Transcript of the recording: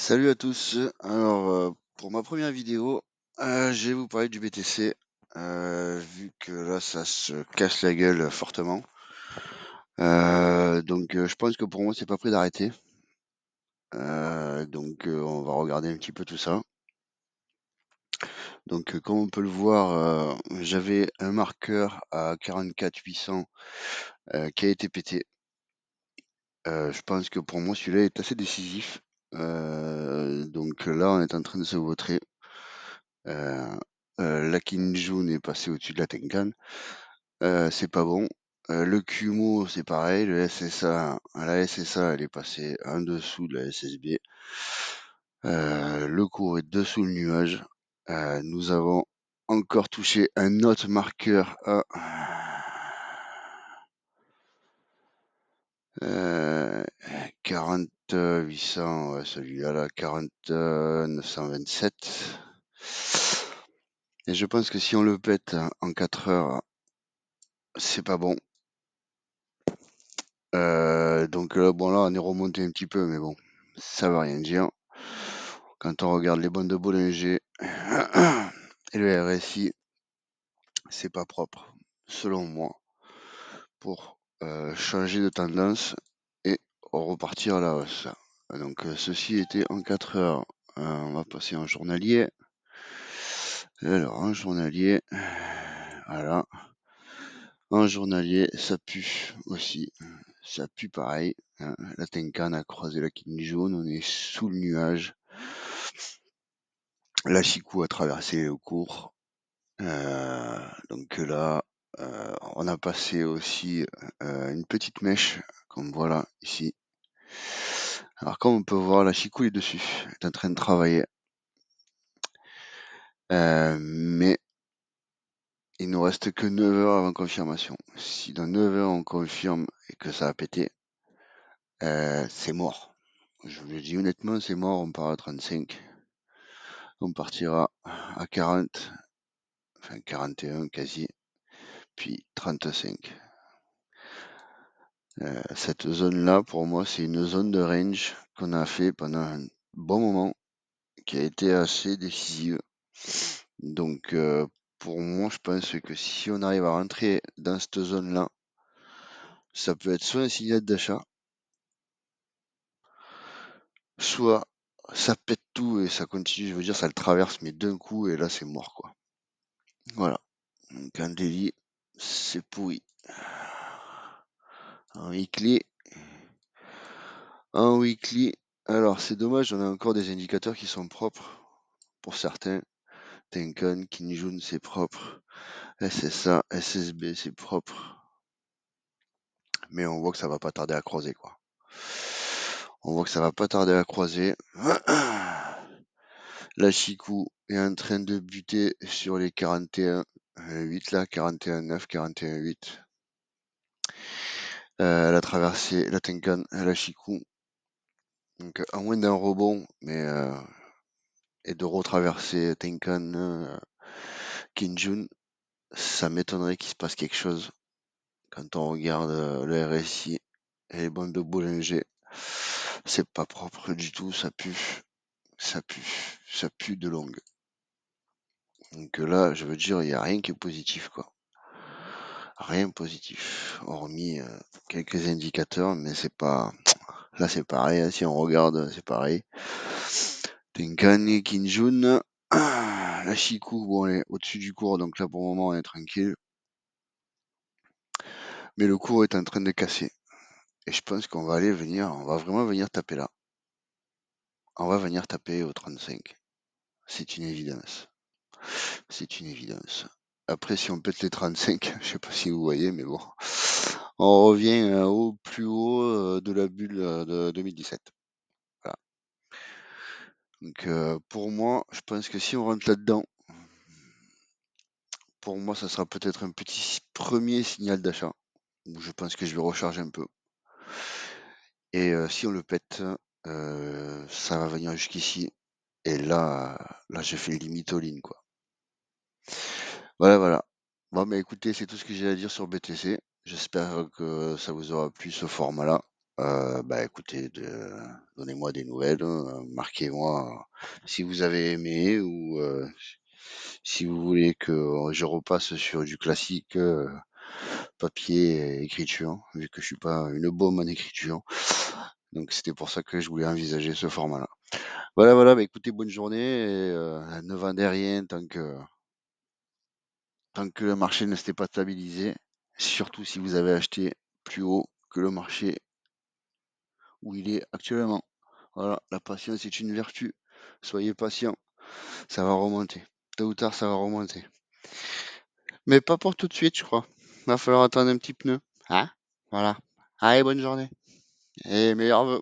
Salut à tous. Alors, pour ma première vidéo, je vais vous parler du BTC, vu que là, ça se casse la gueule fortement. Je pense que pour moi, c'est pas prêt d'arrêter. On va regarder un petit peu tout ça. Comme on peut le voir, j'avais un marqueur à 44 800 qui a été pété. Je pense que pour moi, celui-là est assez décisif. Là, on est en train de se vautrer. Heu la Kinjun est passée au-dessus de la Tenkan, c'est pas bon. Le Kumo, c'est pareil, la SSA, elle est passée en dessous de la SSB. Le cours est dessous le nuage. Nous avons encore touché un autre marqueur à 40 800, ouais, celui-là là, 40 927. Et je pense que si on le pète en 4 heures, c'est pas bon. Bon là, on est remonté un petit peu, mais bon, ça veut rien dire. Quand on regarde les bandes de Bollinger et le RSI, c'est pas propre, selon moi, pour changer de tendance et repartir à la hausse. Ceci était en 4 heures. On va passer en journalier. Alors, en journalier, voilà. En journalier, ça pue aussi. Ça pue pareil. La Tenkan a croisé la Kinjun, on est sous le nuage. La Chikou a traversé le cours. Là, on a passé aussi une petite mèche, comme voilà ici. Alors comme on peut voir, la Chikou est dessus, elle est en train de travailler. Mais il nous reste que 9 heures avant confirmation. Si dans 9 heures on confirme et que ça a pété, c'est mort. Je vous le dis honnêtement, c'est mort, on part à 35. On partira à 40, enfin 41 quasi, puis 35. Cette zone-là, pour moi, c'est une zone de range qu'on a fait pendant un bon moment, qui a été assez décisive. Pour moi, je pense que si on arrive à rentrer dans cette zone-là, ça peut être soit un signal d'achat, soit ça pète tout et ça continue, je veux dire, ça le traverse, mais d'un coup, et là, c'est mort, quoi. Voilà. Donc, un daily, c'est pourri. En weekly, alors c'est dommage, on a encore des indicateurs qui sont propres pour certains. Tenkan, Kinjun, c'est propre. SSA, SSB, c'est propre. Mais on voit que ça va pas tarder à croiser, quoi. On voit que ça va pas tarder à croiser. La Chikou est en train de buter sur les 41,8 là, 41,9, 41,8. Elle a traversé la Tenkan, la Chikou. Donc, à moins d'un rebond, et de retraverser Tenkan, Kinjun, ça m'étonnerait qu'il se passe quelque chose. Quand on regarde le RSI et les bandes de Bollinger, c'est pas propre du tout, ça pue, ça pue, ça pue de longue. Donc là, je veux dire, il n'y a rien qui est positif, quoi. Rien de positif, hormis quelques indicateurs, mais c'est pas. Là, c'est pareil, hein, si on regarde, c'est pareil. Tenkan et Kinjun. La Chikou, bon, elle est au-dessus du cours, donc là, pour le moment, on est tranquille. Mais le cours est en train de casser. Et je pense qu'on va on va vraiment venir taper là. On va venir taper au 35. C'est une évidence. C'est une évidence. Après, si on pète les 35, je sais pas si vous voyez, mais bon, on revient au plus haut de la bulle de 2017. Voilà. Pour moi, je pense que si on rentre là-dedans, pour moi, ça sera peut-être un petit premier signal d'achat, où je pense que je vais recharger un peu. Et si on le pète, ça va venir jusqu'ici. Et là, j'ai fait limite all-in, quoi. Voilà, voilà. Bon, mais écoutez, c'est tout ce que j'ai à dire sur BTC. J'espère que ça vous aura plu ce format-là. Bah, écoutez, donnez-moi des nouvelles, hein, marquez-moi si vous avez aimé ou si vous voulez que je repasse sur du classique, papier et écriture, vu que je suis pas une bombe en écriture. Donc c'était pour ça que je voulais envisager ce format-là. Voilà, voilà, bah écoutez, bonne journée et ne vendez rien tant que le marché ne s'était pas stabilisé, surtout si vous avez acheté plus haut que le marché où il est actuellement. Voilà, la patience est une vertu. Soyez patient, ça va remonter. Tôt ou tard, ça va remonter. Mais pas pour tout de suite, je crois. Va falloir attendre un petit pneu. Hein? Voilà. Allez, bonne journée. Et meilleurs vœux.